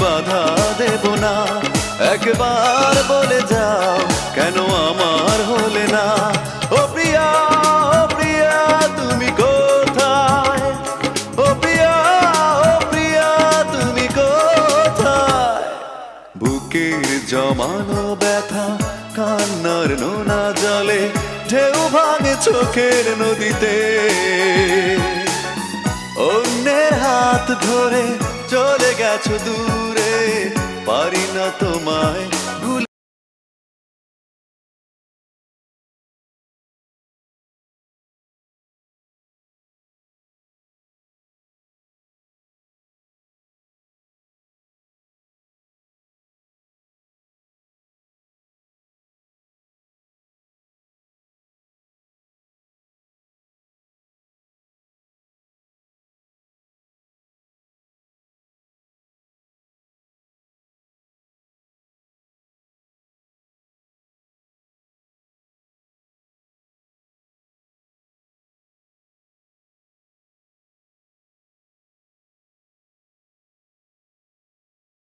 বাধা দেব না। একবার বলে যাও কেন আমার হলে না। ও প্রিয়া, ও প্রিয়া তুমি কোথায়? ও প্রিয়া, ও প্রিয়া তুমি কোথায়? বুকের জমানো ব্যথা কান্নার নোনা জলে ঢেউ ভাঙে চোখের নদীতে। অন্যের হাত ধরে চলে গেছো দূরে, পারি না তোমায়